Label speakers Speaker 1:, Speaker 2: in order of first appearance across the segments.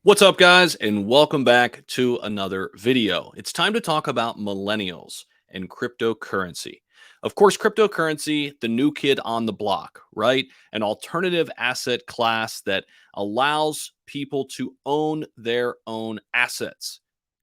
Speaker 1: What's up, guys, and welcome back to another video. It's time to talk about millennials and cryptocurrency. Of course, cryptocurrency, the new kid on the block, right? An alternative asset class that allows people to own their own assets.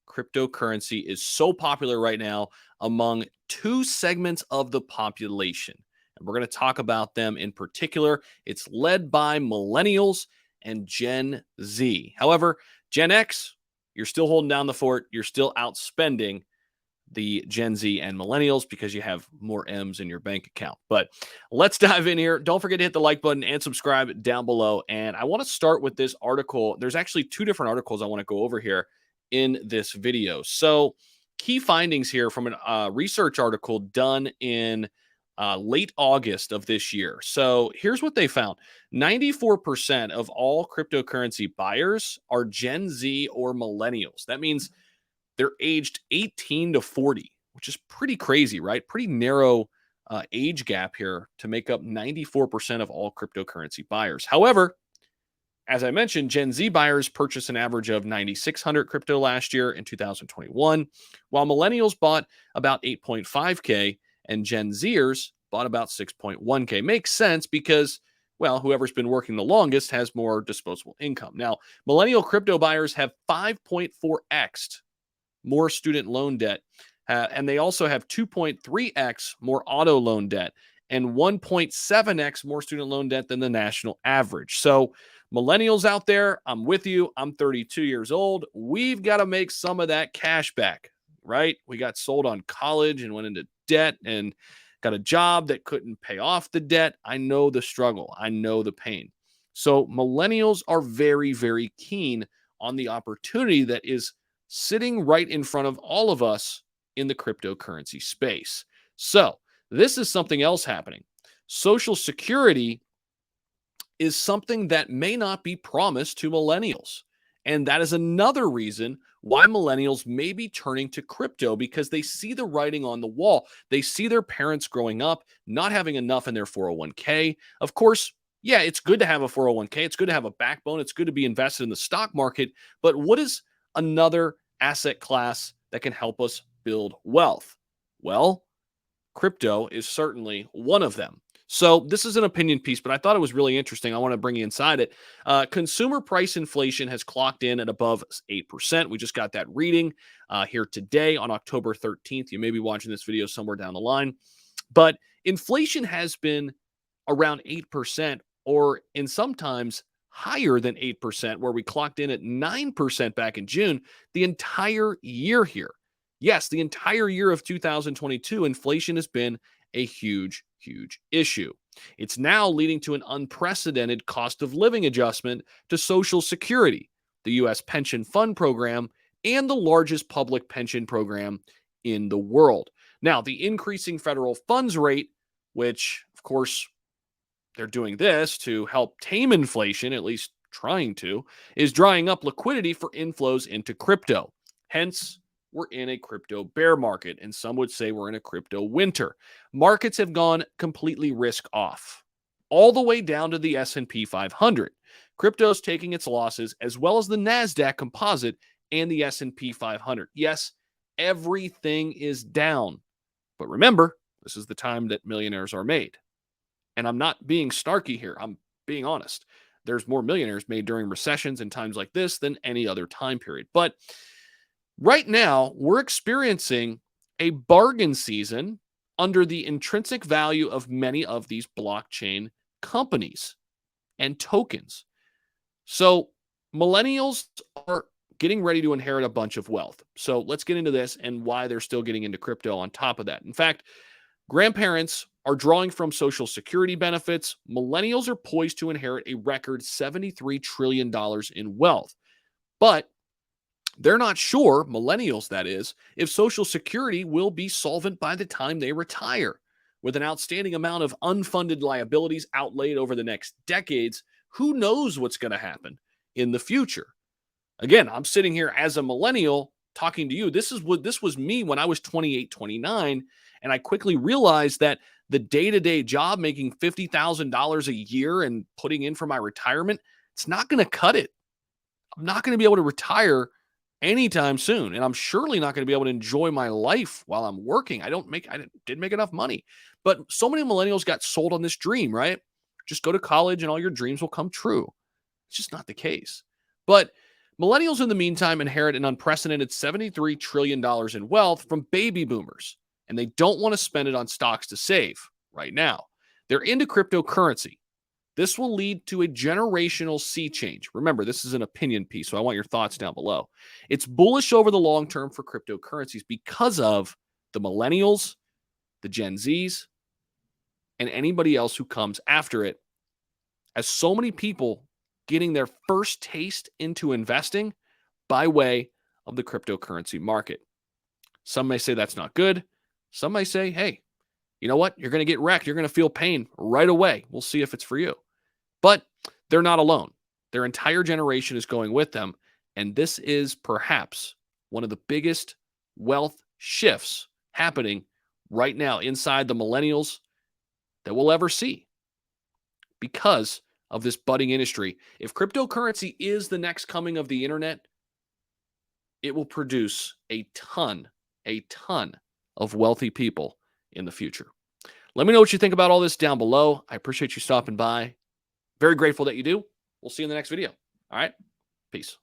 Speaker 1: Cryptocurrency is so popular right now among two segments of the population. And we're going to talk about them in particular. It's led by millennials and Gen Z. However, Gen X, you're still holding down the fort. You're still outspending the Gen Z and millennials because you have more M's in your bank account. But let's dive in here. Don't forget to hit the like button and subscribe down below. And I want to start with this article. There's actually two different articles I want to go over here in this video. So, key findings here from a research article done in late August of this year. So here's what they found: 94% of all cryptocurrency buyers are Gen Z or millennials. That means they're aged 18 to 40, which is pretty crazy, right? Pretty narrow age gap here to make up 94% of all cryptocurrency buyers. However, as I mentioned, Gen Z buyers purchased an average of 9,600 crypto last year in 2021, while millennials bought about 8.5K and Gen Zers bought about 6.1K. Makes sense because, well, whoever's been working the longest has more disposable income. Now, millennial crypto buyers have 5.4x more student loan debt, and they also have 2.3x more auto loan debt and 1.7x more student loan debt than the national average. So, millennials out there, I'm with you. I'm 32 years old. We've got to make some of that cash back, right? We got sold on college and went into debt and got a job that couldn't pay off the debt. I know the struggle. I know the pain. So millennials are very, very keen on the opportunity that is sitting right in front of all of us in the cryptocurrency space. So this is something else happening. Social Security is something that may not be promised to millennials. And that is another reason why millennials may be turning to crypto, because they see the writing on the wall. They see their parents growing up, not having enough in their 401k. Of course, yeah, it's good to have a 401k. It's good to have a backbone. It's good to be invested in the stock market. But what is another asset class that can help us build wealth? Well, crypto is certainly one of them. So this is an opinion piece, but I thought it was really interesting. I want to bring you inside it. Consumer price inflation has clocked in at above 8%. We just got that reading here today on October 13th. You may be watching this video somewhere down the line. But inflation has been around 8%, or in sometimes higher than 8%, where we clocked in at 9% back in June, the entire year here. Yes, the entire year of 2022, inflation has been a huge, huge issue. It's now leading to an unprecedented cost of living adjustment to Social Security, the U.S. pension fund program, and the largest public pension program in the world. Now, the increasing federal funds rate, which, of course, they're doing this to help tame inflation, at least trying to, is drying up liquidity for inflows into crypto. Hence, we're in a crypto bear market, and some would say we're in a crypto winter. Markets have gone completely risk off, all the way down to the S&P 500. Crypto's taking its losses, as well as the NASDAQ composite and the S&P 500. Yes, everything is down. But remember, this is the time that millionaires are made. And I'm not being snarky here. I'm being honest. There's more millionaires made during recessions and times like this than any other time period. But right now, we're experiencing a bargain season under the intrinsic value of many of these blockchain companies and tokens. So millennials are getting ready to inherit a bunch of wealth. So let's get into this and why they're still getting into crypto on top of that. In fact, grandparents are drawing from Social Security benefits. Millennials are poised to inherit a record $73 trillion in wealth. But they're not sure, millennials that is, if Social Security will be solvent by the time they retire. With an outstanding amount of unfunded liabilities outlaid over the next decades, who knows what's going to happen in the future? Again, I'm sitting here as a millennial talking to you. This was me when I was 28, 29, and I quickly realized that the day-to-day job making $50,000 a year and putting in for my retirement, it's not going to cut it. I'm not going to be able to retire anytime soon. And I'm surely not going to be able to enjoy my life while I'm working. Didn't make enough money. But so many millennials got sold on this dream, right? Just go to college and all your dreams will come true. It's just not the case. But millennials, in the meantime, inherit an unprecedented $73 trillion in wealth from baby boomers, and they don't want to spend it on stocks to save right now. They're into cryptocurrency. This will lead to a generational sea change. Remember, this is an opinion piece, so I want your thoughts down below. It's bullish over the long term for cryptocurrencies because of the millennials, the Gen Zs, and anybody else who comes after it, as so many people getting their first taste into investing by way of the cryptocurrency market. Some may say that's not good. Some may say, hey, you know what? You're going to get wrecked. You're going to feel pain right away. We'll see if it's for you. But they're not alone. Their entire generation is going with them. And this is perhaps one of the biggest wealth shifts happening right now inside the millennials that we'll ever see because of this budding industry. If cryptocurrency is the next coming of the internet, it will produce a ton of wealthy people in the future. Let me know what you think about all this down below. I appreciate you stopping by. Very grateful that you do. We'll see you in the next video. All right. Peace.